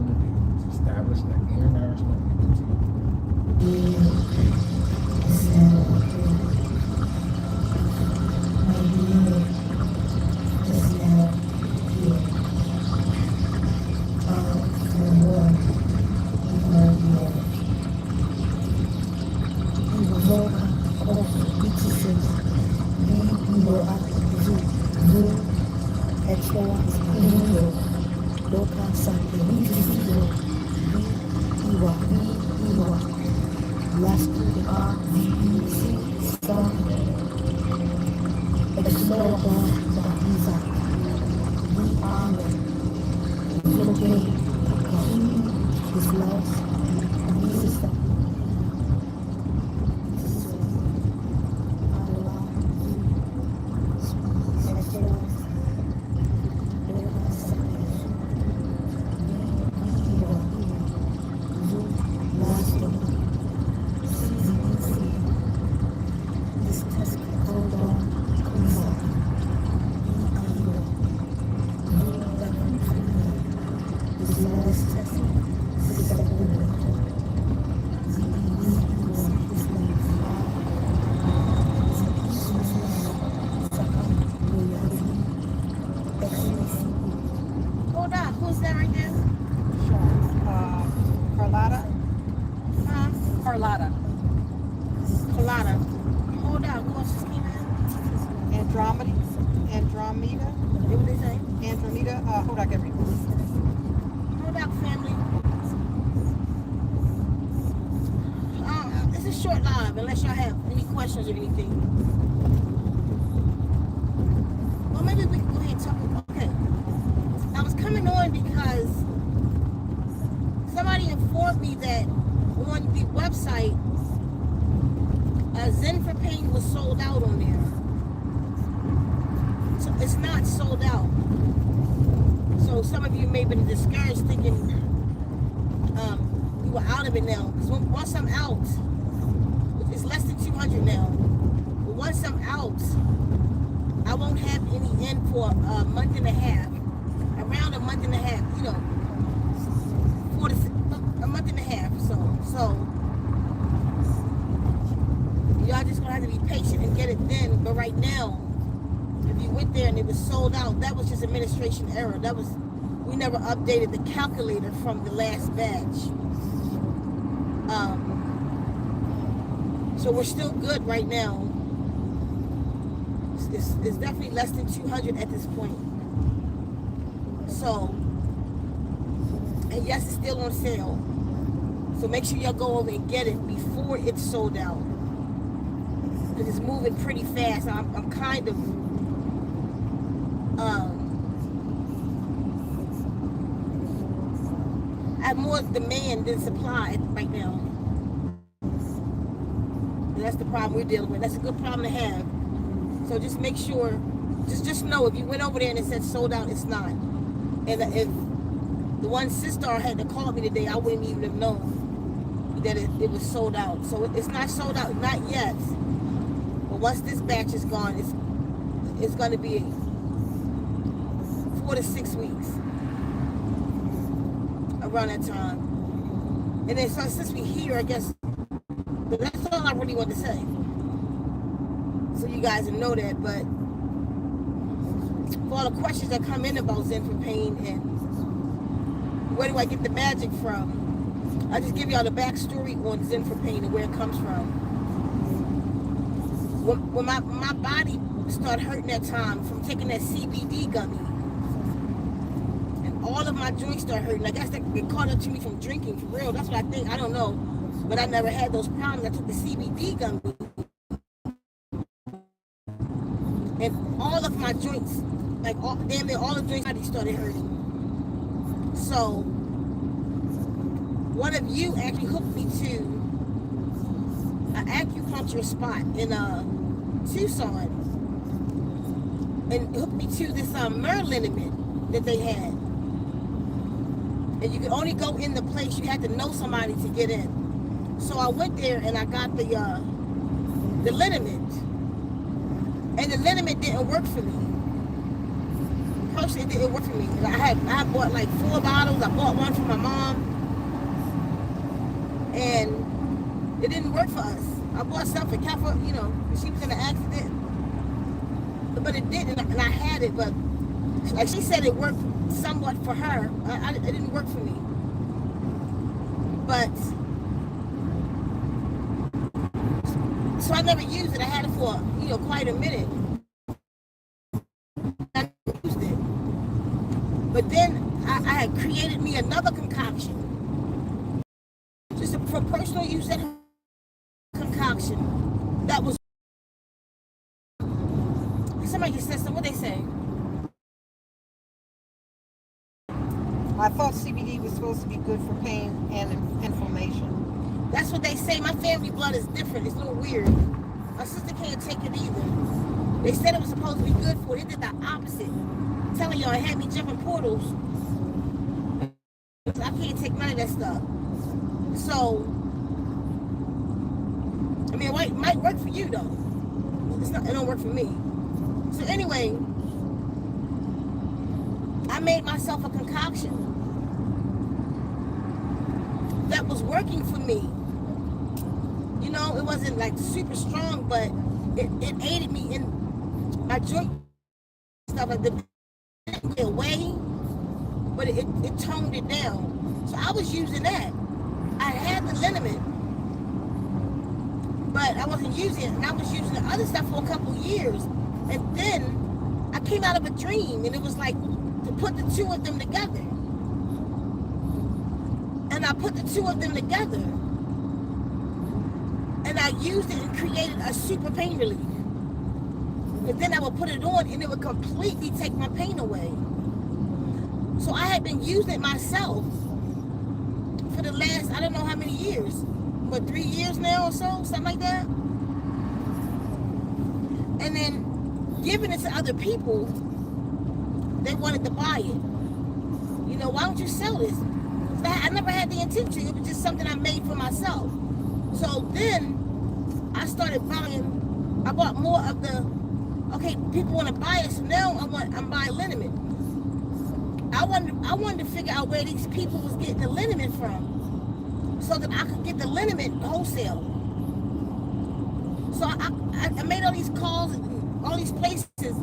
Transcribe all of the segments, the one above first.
want to do is establish that inner nourishment Zen for Pain was sold out on there. So it's not sold out. So some of you may have been discouraged thinking we were out of it now. Because once I'm out, it's less than 200 now. But once I'm out, I won't have any in for a month and a half. Around a month and a half, you know. A month and a half. So y'all just gonna have to be patient and get it then. But right now, if you went there and it was sold out, that was just administration error. That was, we never updated the calculator from the last batch. So we're still good right now. It's definitely less than 200 at this point. So, and yes, it's still on sale. So make sure y'all go over and get it before it's sold out. Because it's moving pretty fast. I'm kind of I have more demand than supply right now. And that's the problem we're dealing with. That's a good problem to have. So just make sure, just know if you went over there and it said sold out, it's not. And if the one SisStar had to call me today, I wouldn't even have known that it was sold out. So it's not sold out, not yet. But once this batch is gone, it's going to be 4 to 6 weeks around that time. And then so since we're here, I guess, but that's all I really want to say. So you guys will know that. But for all the questions that come in about Zen for Pain and where do I get the magic from, I just give y'all the backstory on Zen for Pain and where it comes from. When my body started hurting that time from taking that CBD gummy, and all of my joints started hurting. I guess that it caught up to me from drinking, for real. That's what I think. I don't know. But I never had those problems. I took the CBD gummy. And all of my joints, like damn near all the joints, started hurting. So one of you actually hooked me to an acupuncture spot in Tucson, and hooked me to this liniment that they had. And you could only go in the place. You had to know somebody to get in. So I went there and I got the liniment. And the liniment didn't work for me. personally, it didn't work for me. I bought like 4 bottles. I bought one for my mom, and it didn't work for us. I bought some for Kafa, you know, she was in an accident, but it didn't, and I had it. But like she said, it worked somewhat for her. It didn't work for me. But so I never used it. I had it for, you know, quite a minute. I used it. But then I had created me another concoction. Just for personal use, that concoction. That was, somebody just said something. What they say? I thought CBD was supposed to be good for pain and inflammation. That's what they say. My family blood is different. It's a little weird. My sister can't take it either. They said it was supposed to be good for it. It did the opposite. I'm telling y'all, it had me jumping portals. I can't take none of that stuff. So, I mean, it might work for you though. It don't work for me. So anyway, I made myself a concoction that was working for me. You know, it wasn't like super strong, but it aided me in my joint stuff. Like, the away, but it toned it down. So I was using that. I had the liniment, but I wasn't using it, and I was using the other stuff for a couple of years. And then I came out of a dream, and it was like to put the two of them together. And I put the two of them together, and I used it and created a super pain relief. And then I would put it on, and it would completely take my pain away. So I had been using it myself for the last, I don't know how many years, but 3 years now or so, something like that. And then giving it to other people, they wanted to buy it. You know, why don't you sell this? I never had the intention. It was just something I made for myself. So then I started buying. I bought more of the. Okay, people want to buy it, so now I'm buying liniment. I wanted to figure out where these people was getting the liniment from, so that I could get the liniment wholesale. So I made all these calls, and all these places.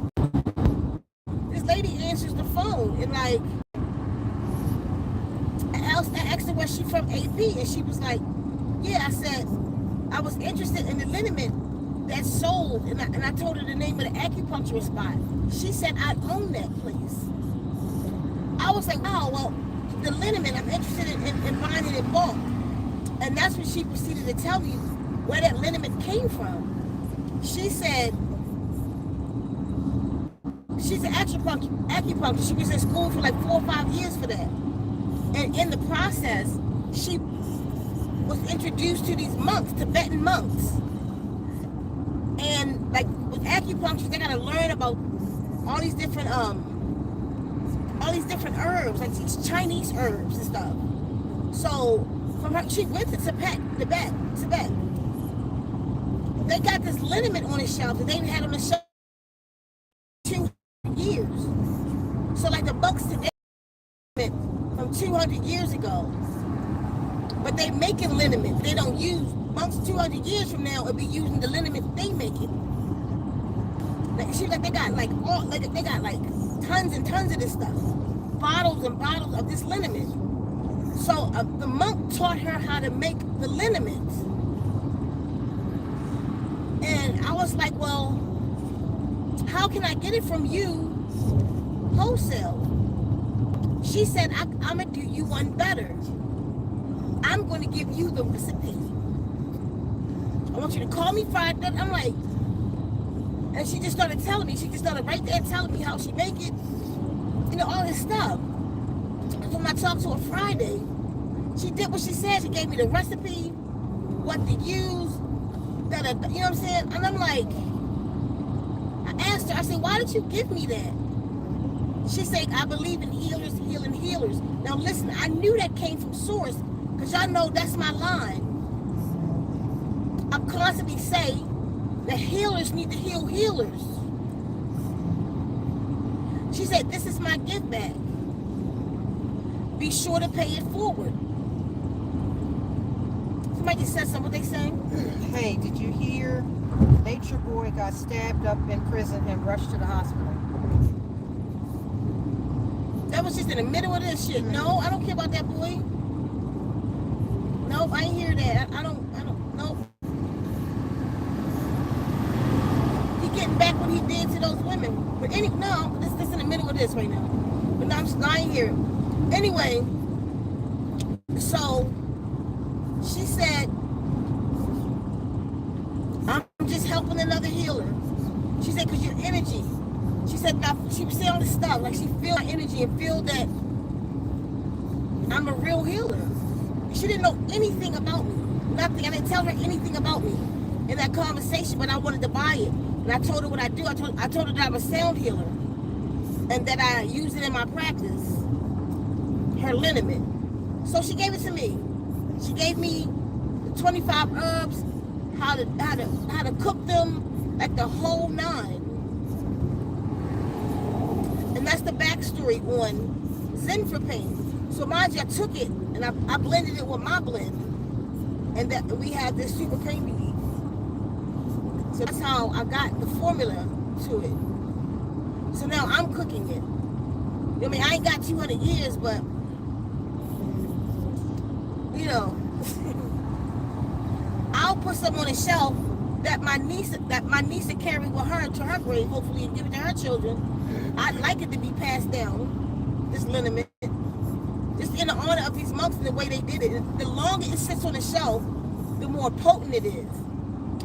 This lady answers the phone, and like, I asked her where she from, AP, and she was like, yeah. I said I was interested in the liniment that sold, and I told her the name of the acupuncture spot. She said, I own that place. I was like, oh, well, the liniment, I'm interested in buying it in bulk. And that's when she proceeded to tell me where that liniment came from. She said, she's an acupuncture. She was in school for like 4 or 5 years for that. And in the process, she was introduced to these monks, Tibetan monks. And like with acupuncture, they gotta learn about all these different herbs, like these Chinese herbs and stuff. So from her, she went to Tibet. They got this liniment on the shelf that they had on the shelf 2 years. So like the monks today from 200 years ago, but they making liniment. They don't use monks 200 years from now will be using the liniment they make it. Like, she like they got like tons and tons of this stuff, bottles and bottles of this liniment. So the monk taught her how to make the liniment, and I was like, well, how can I get it from you wholesale? She said, I'm gonna do you one better. I'm going to give you the recipe. I want you to call me Friday. I'm like, and she just started telling me. She just started right there telling me how she make it. You know, all this stuff. And when I talked to her Friday, she did what she said. She gave me the recipe, what to use, you know what I'm saying? And I'm like, I asked her, I said, why did you give me that? She said, I believe in healers, healing healers. Now listen, I knew that came from source, because y'all know that's my line. I constantly say that healers need to heal healers. She said, this is my gift back. Be sure to pay it forward. Somebody just said something. What they saying? Hey, did you hear? Nature Boy got stabbed up in prison and rushed to the hospital. That was just in the middle of this shit. No, I don't care about that boy. Nope, I ain't hear that. I don't, nope. He getting back what he did to those women. But no, this in the middle of this right now. But no, I ain't hear it. Anyway, so she said, I'm just helping another healer. She said, because your energy. She said, now, she was saying all this stuff, like she feel my energy and feel that I'm a real healer. She didn't know anything about me. Nothing. I didn't tell her anything about me in that conversation, but I wanted to buy it. And I told her what I do. I told her that I'm a sound healer and that I use it in my practice. Her liniment. So she gave it to me. She gave me the 25 herbs, how to cook them, like the whole 9. And that's the backstory on Zen for Pain. So mind you, I took it and I blended it with my blend, and that we had this super pain relief. So that's how I got the formula to it. So now I'm cooking it. I mean, I ain't got 200 years, but you know, I'll put some on a shelf that my niece will carry with her to her grave, hopefully, and give it to her children. I'd like it to be passed down, this liniment, just in the honor of these monks and the way they did it. The longer it sits on the shelf, the more potent it is.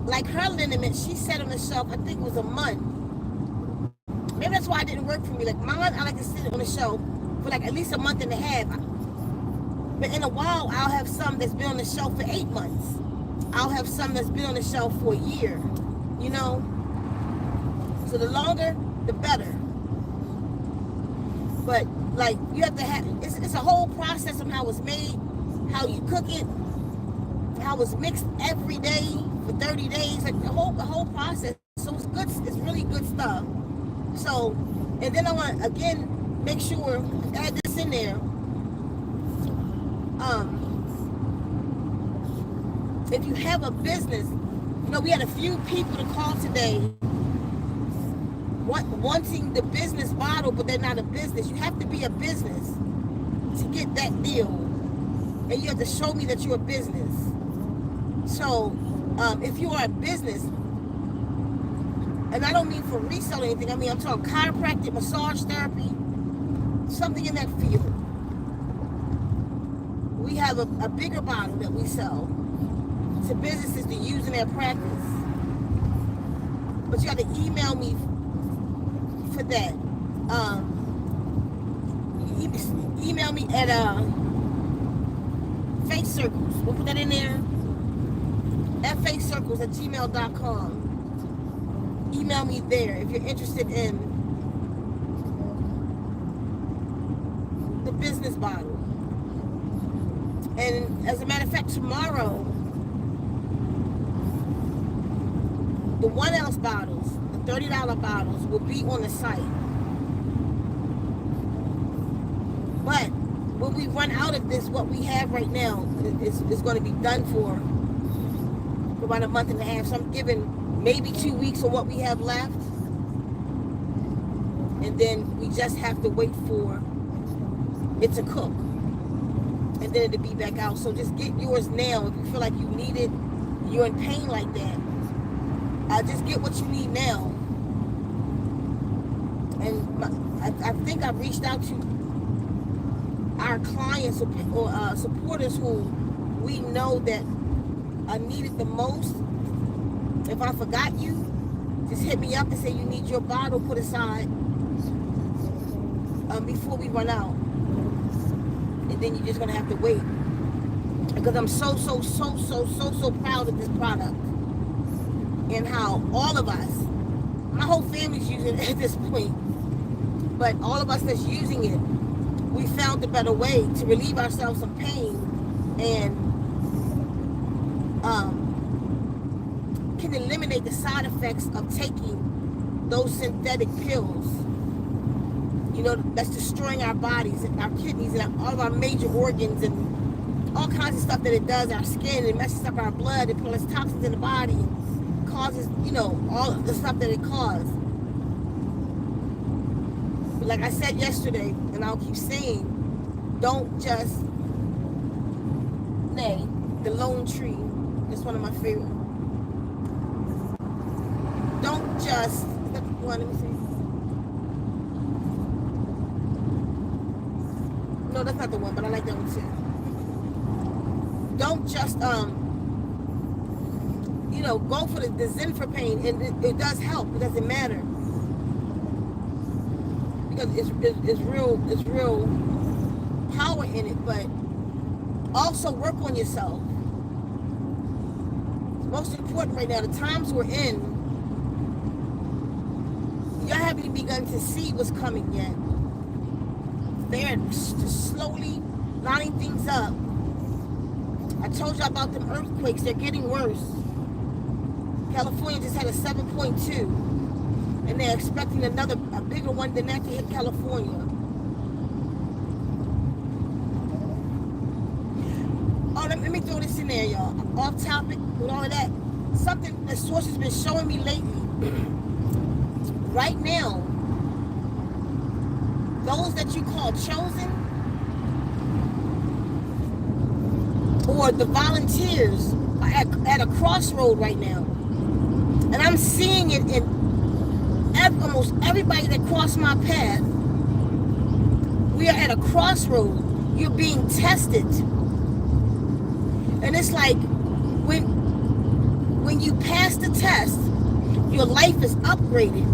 Like her liniment, she sat on the shelf, I think it was a month. Maybe that's why it didn't work for me. Like mine, I like to sit on the shelf for like at least a month and a half. But in a while, I'll have some that's been on the shelf for 8 months. I'll have some that's been on the shelf for a year, you know? So the longer, the better. But like, you have to have, it's a whole process on how it's made, how you cook it, how it's mixed every day for 30 days, like the whole process. So it's good, it's really good stuff. So, and then I want to, again, make sure, add this in there. If you have a business, you know, we had a few people to call today wanting the business model, but they're not a business. You have to be a business to get that deal. And you have to show me that you're a business. So, if you are a business, and I don't mean for resale or anything, I mean, I'm talking chiropractic, massage therapy, something in that field. We have a bigger bottle that we sell to businesses to use in their practice. But you got to email me for that. Email me at Face Circles. We'll put that in there. facecircles@gmail.com. Email me there if you're interested in the business bottle. And as a matter of fact, tomorrow, the 1 ounce bottles, the $30 bottles, will be on the site. But when we run out of this, what we have right now is going to be done for about a month and a half. So I'm giving maybe 2 weeks of what we have left. And then we just have to wait for it to cook. And then it'll be back out. So just get yours now. If you feel like you need it, you're in pain like that, just get what you need now. And I think I've reached out to our clients or supporters who we know that need it the most. If I forgot you, just hit me up and say you need your bottle put aside before we run out. And then you're just gonna have to wait. Because I'm so proud of this product. And how all of us, my whole family's using it at this point, but all of us that's using it, we found a better way to relieve ourselves of pain and can eliminate the side effects of taking those synthetic pills. You know, that's destroying our bodies and our kidneys and all of our major organs and all kinds of stuff that it does, our skin. It messes up our blood. It puts toxins in the body and causes, you know, all the stuff that it causes. But like I said yesterday, and I'll keep saying, don't just nay, the lone tree. It's one of my favorite. Don't just, is that the one? Let me see. No, that's not the one, but I like that one too. Don't just, you know, go for the Zen for pain, and it does help. It doesn't matter because it's real power in it. But also work on yourself. It's most important right now. The times we're in, y'all haven't begun to see what's coming yet. They're just slowly lining things up. I told y'all about them earthquakes. They're getting worse. California just had a 7.2, and they're expecting a bigger one than that to hit California. Oh, let me throw this in there, y'all. Off topic with all of that. Something the source has been showing me lately. Right now, those that you call chosen or the volunteers are at a crossroad right now. And I'm seeing it in almost everybody that crossed my path. We are at a crossroad. You're being tested. And it's like when you pass the test, your life is upgraded.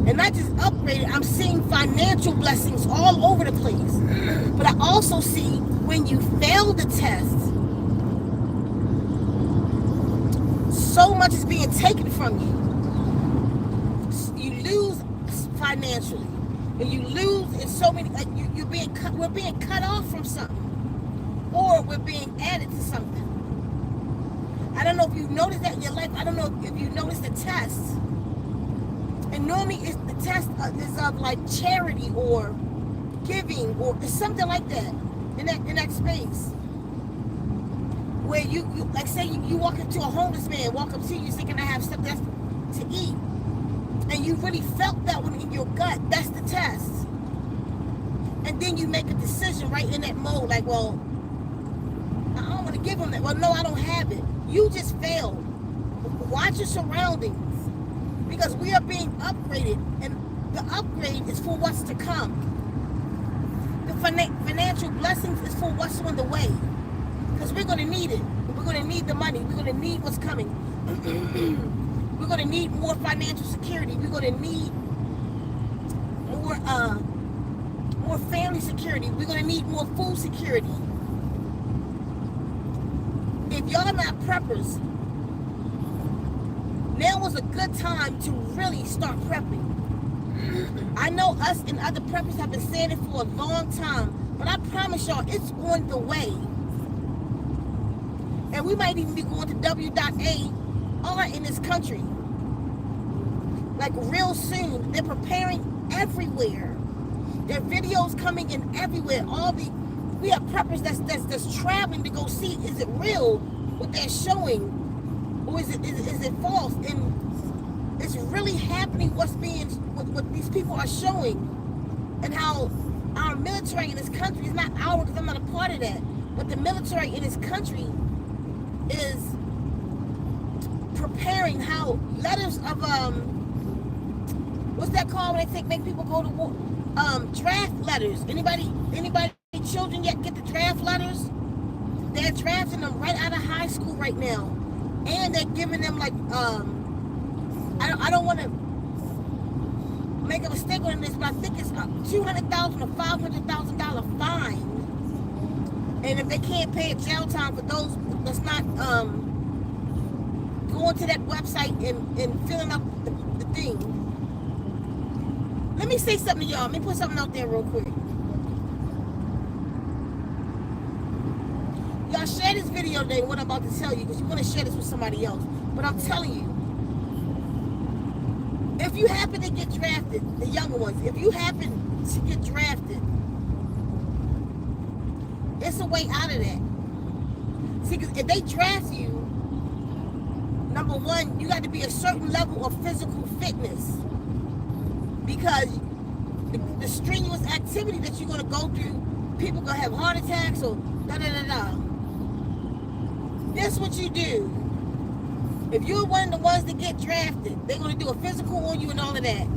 And not just upgraded, I'm seeing financial blessings all over the place. But I also see when you fail the test, so much is being taken from you. You lose financially, and you lose in so many. You're being cut. We're being cut off from something, or we're being added to something. I don't know if you've noticed that in your life. I don't know if you noticed the tests. And normally the test is of like charity or giving or something like that in that space. Where you like say you walk into a homeless man, walk up to you thinking I have stuff that's to eat. And you really felt that one in your gut. That's the test. And then you make a decision right in that mode, like, well, I don't want to give him that. Well, no, I don't have it. You just failed. Watch your surroundings. Because we are being upgraded, and the upgrade is for what's to come. The financial blessings is for what's on the way. Because we're going to need it. We're going to need the money. We're going to need what's coming. We're going to need more financial security. We're going to need more family security. We're going to need more food security. If y'all are not preppers, now was a good time to really start prepping. I know us and other preppers have been saying it for a long time, but I promise y'all it's on the way. And we might even be going to W.A.R. in this country. Like real soon. They're preparing everywhere. There are videos coming in everywhere. We have preppers that's traveling to go see, is it real what they're showing? Or is it false? And it's really happening what these people are showing, and how our military in this country is not ours, because I'm not a part of that, but the military in this country is preparing how letters of what's that called when they make people go to war? Draft letters. Anybody children yet get the draft letters? They're drafting them right out of high school right now. And they're giving them like, I don't want to make a mistake on this, but I think it's a $200,000 or $500,000 fine. And if they can't pay a jail time for those that's not going to that website and filling out the thing. Let me say something to y'all. Let me put something out there real quick. Y'all share this video today, what I'm about to tell you, because you want to share this with somebody else. But I'm telling you, if you happen to get drafted, the younger ones, if you happen to get drafted. It's a way out of that. See, because if they draft you, number one, you got to be a certain level of physical fitness. Because the strenuous activity that you're going to go through, people going to have heart attacks or da-da-da-da. This is what you do. If you're one of the ones that get drafted, they're going to do a physical on you and all of that.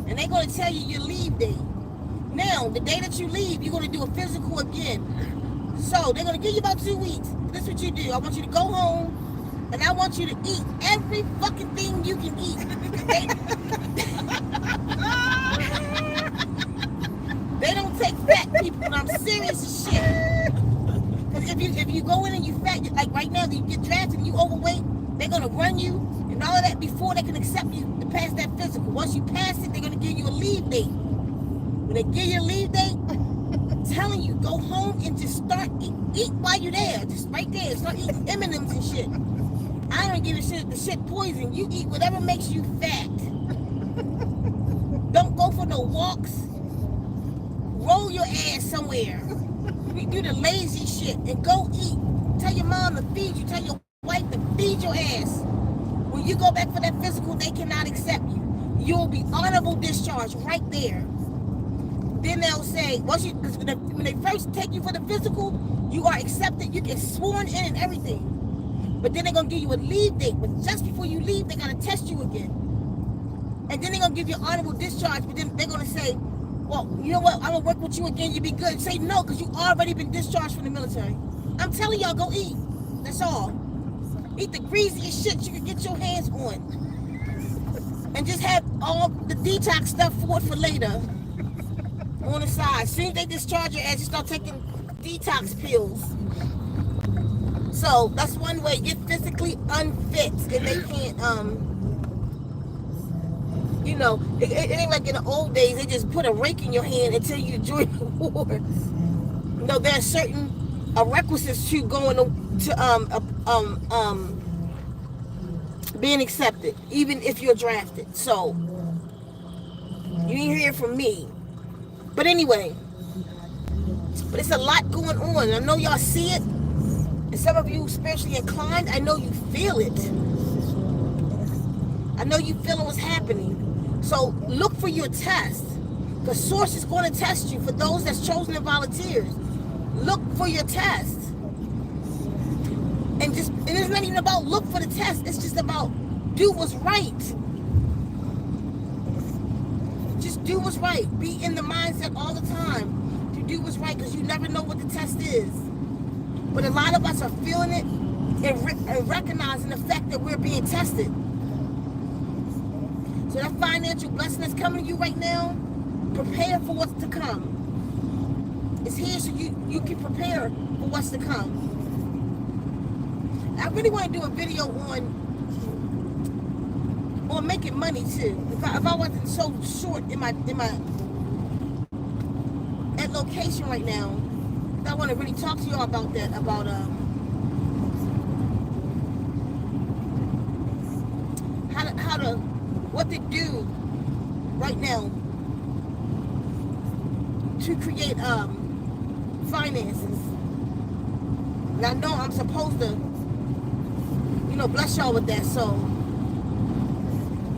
And they're going to tell you your leave date. Now, the day that you leave, you're going to do a physical again. So, they're going to give you about 2 weeks. This is what you do. I want you to go home, and I want you to eat every fucking thing you can eat. They don't take fat people, and I'm serious as shit. Because if you go in and you fat, like right now, you get drafted and you overweight, they're going to run you and all of that before they can accept you to pass that physical. Once you pass it, they're going to give you a leave date. When they give you a leave date, I'm telling you, go home and just start eat while you're there. Just right there. Start eating M&Ms and shit. I don't give a shit if the shit poison. You eat whatever makes you fat. Don't go for no walks. Roll your ass somewhere. You do the lazy shit and go eat. Tell your mom to feed you. Tell your wife to feed your ass. When you go back for that physical, they cannot accept you. You'll be honorable discharge right there. Then they'll say, when they first take you for the physical, you are accepted. You get sworn in and everything. But then they're going to give you a leave date. But just before you leave, they're going to test you again. And then they're going to give you honorable discharge. But then they're going to say, well, you know what? I'm going to work with you again. You'll be good. Say no, because you've already been discharged from the military. I'm telling y'all, go eat. That's all. Eat the greasiest shit you can get your hands on. And just have all the detox stuff for later. On the side. As soon as they discharge your ass, you start taking detox pills. So that's one way. Get physically unfit and they can't it ain't like in the old days they just put a rake in your hand until you join the war. No, there are certain requisites to going to being accepted, even if you're drafted. So you didn't hear from me. But anyway, but it's a lot going on. I know y'all see it. And some of you spiritually inclined, I know you feel it. I know you feeling what's happening. So look for your test. The source is going to test you. For those that's chosen and volunteers, look for your test. And it's not even about look for the test. It's just about do what's right. Just do what's right. Be in the mindset all the time to do what's right, because you never know what the test is. But a lot of us are feeling it and recognizing the fact that we're being tested. So that financial blessing that's coming to you right now, prepare for what's to come. It's here so you can prepare for what's to come. I really want to do a video on making money too. If I wasn't so short in my at location right now, I want to really talk to y'all about that, about what to do right now to create finances. And I know I'm supposed to, bless y'all with that. So,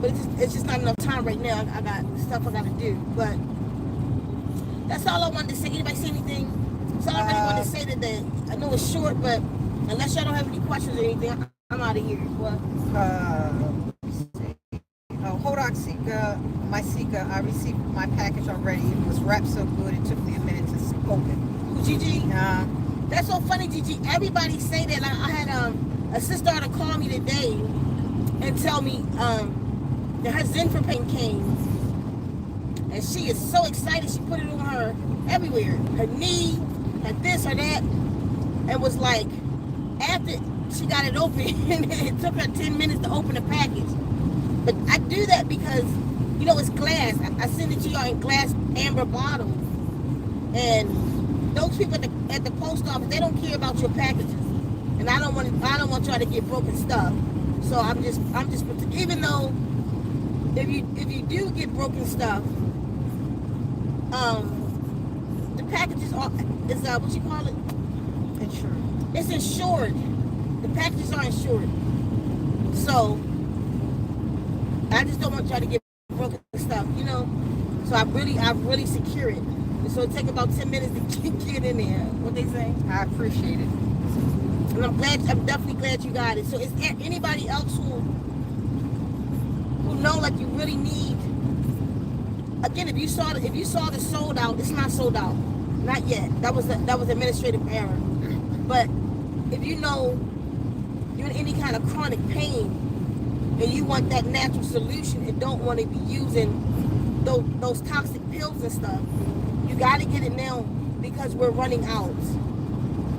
but it's just not enough time right now. I got stuff I got to do. But that's all I wanted to say. Anybody say anything? That's all I really wanted to say today. I know it's short, but unless y'all don't have any questions or anything, I'm out of here. What? Hold on, Ceka. My Ceka, I received my package already. It was wrapped so good, it took me a minute to open. Gigi? That's so funny, Gigi. Everybody say that. I had a SisStar to call me today and tell me that her Zen Wombs came. And she is so excited. She put it on her everywhere. Her knee, her this, her that. And was like, after she got it open, it took her 10 minutes to open the package. But I do that because, it's glass. I send it to y'all in glass amber bottles. And those people at the post office, they don't care about your packages. And I don't want y'all to get broken stuff. So I'm just even though if you do get broken stuff, The packages are what you call it? Insurance. It's insured. The packages are insured. So I just don't want y'all to get broken stuff, you know. So I really secure it. And so it take about 10 minutes to get in there. What they say? I appreciate it. And I'm definitely glad you got it. So is there anybody else who know like you really need? Again, if you saw the sold out, it's not sold out. Not yet. That was administrative error. But if you know you're in any kind of chronic pain and you want that natural solution and don't want to be using those toxic pills and stuff, you got to get it now because we're running out.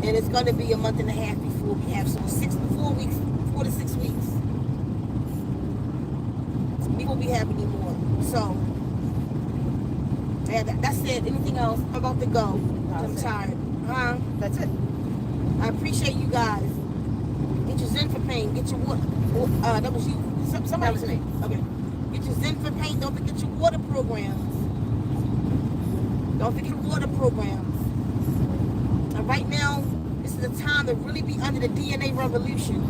And it's going to be a month and a half before we have 4 to 6 weeks. We won't be having any more. So, yeah, that's it. Anything else? I'm about to go. I'm tired. That's it. I appreciate you guys. Get your Zen for pain. Get your water. That was you. Somebody was me. Okay. Get your Zen for pain. Don't forget your water programs. Don't forget water programs. And right now, this is the time to really be under the DNA revolution.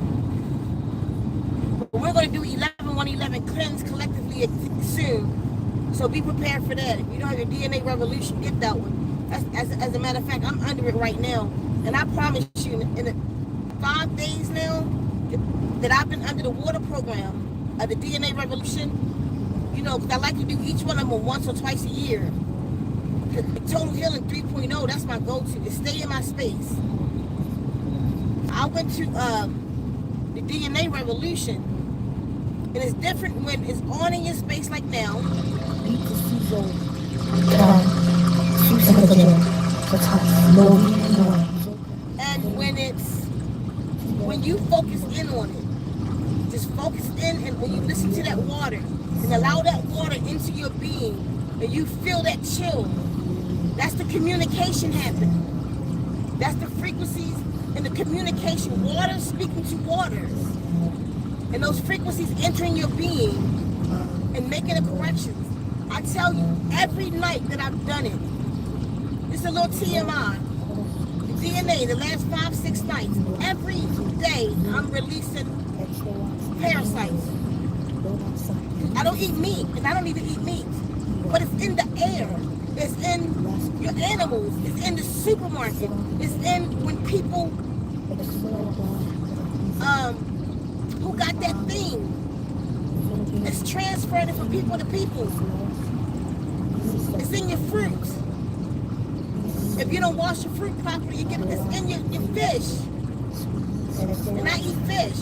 But we're going to do 11-1-11 cleanse collectively soon. So be prepared for that. If you don't have your DNA revolution, get that one. As a matter of fact, I'm under it right now. And I promise you, in the 5 days now that I've been under the water program of the DNA revolution, you know, because I like to do each one of them once or twice a year. The Total Healing 3.0, that's my go-to, to stay in my space. I went to the DNA revolution, and it's different when it's on in your space like now. And when you focus in on it, just focus in, and when you listen to that water and allow that water into your being, and you feel that chill, that's the communication happening. That's the frequencies and the communication. Water speaking to water. And those frequencies entering your being and making the corrections. I tell you, every night that I've done it, it's a little TMI. The DNA, the last 5-6 nights, every day I'm releasing parasites. I don't eat meat, and I don't even eat meat. But it's in the air. It's in your animals. It's in the supermarket. It's in when people who got that thing. It's transferred from people to people. It's in your fruits. If you don't wash your fruit properly, you get it's in your fish. And I eat fish.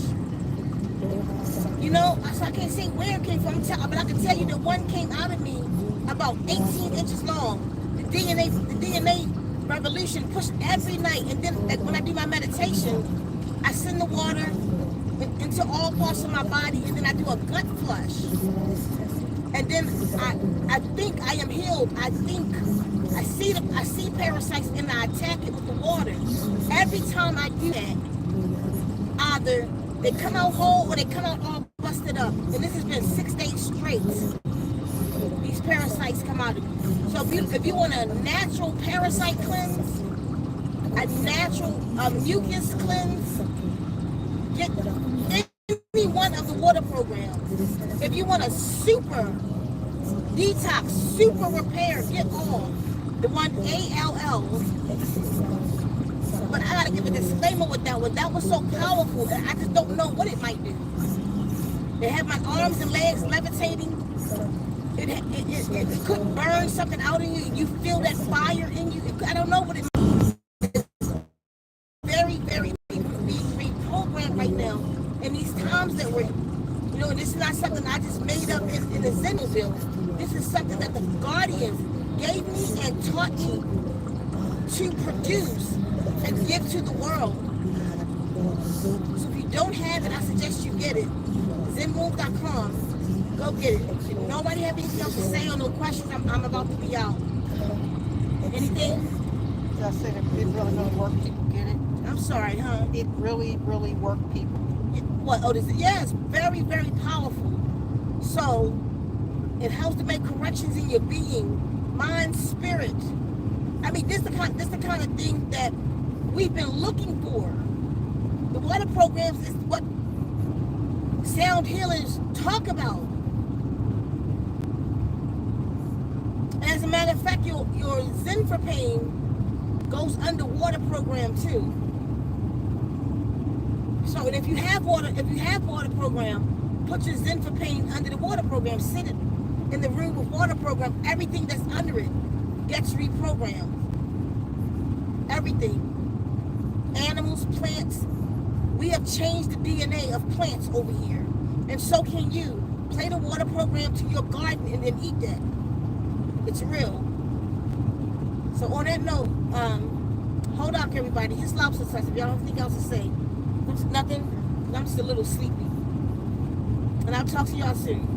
You know, so I can't say where it came from, but I can tell you that one came out of me about 18 inches long. The DNA revolution pushed every night, and then like, when I do my meditation, I send the water into all parts of my body, and then I do a gut flush. And then I think I am healed. I think I see parasites and I attack it with the water. Every time I do that, either they come out whole or they come out all busted up. And this has been 6 days straight. These parasites come out of me. So if you want a natural parasite cleanse, a natural mucus cleanse, get any one of the water programs. If you want a super detox, super repair, get all. The one ALL. But I gotta give a disclaimer with that one. That was so powerful that I just don't know what it might do. They have my arms and legs levitating. It could burn something out in you. You feel that fire in you. I don't know what it means. It's very, very reprogrammed right now. In these times that we're, you know, this is not something I just made up in the ZenWombs. This is something that the Guardians gave me and taught me to produce and give to the world. So if you don't have it, I suggest you get it. ZenWombs.com. Go get it. If nobody have anything else to say or no questions, I'm about to be out. Anything? I said it really gonna work. People get it. I'm sorry, huh? It really worked people. What? Oh, yeah, it's very, very powerful. So it helps to make corrections in your being. mind, spirit. I mean, this the kind of thing that we've been looking for. The water programs is what sound healers talk about. As a matter of fact, your Zen for Pain goes under water program too. So if you have water program, put your Zen for Pain under the water program. Sit it in the room with water program. Everything that's under it gets reprogrammed. Everything. Animals, plants. We have changed the DNA of plants over here. And so can you. Play the water program to your garden and then eat that. It's real. So on that note, hold on everybody. His lobster sauce. If y'all don't think else to say, nothing. I'm just a little sleepy. And I'll talk to y'all soon.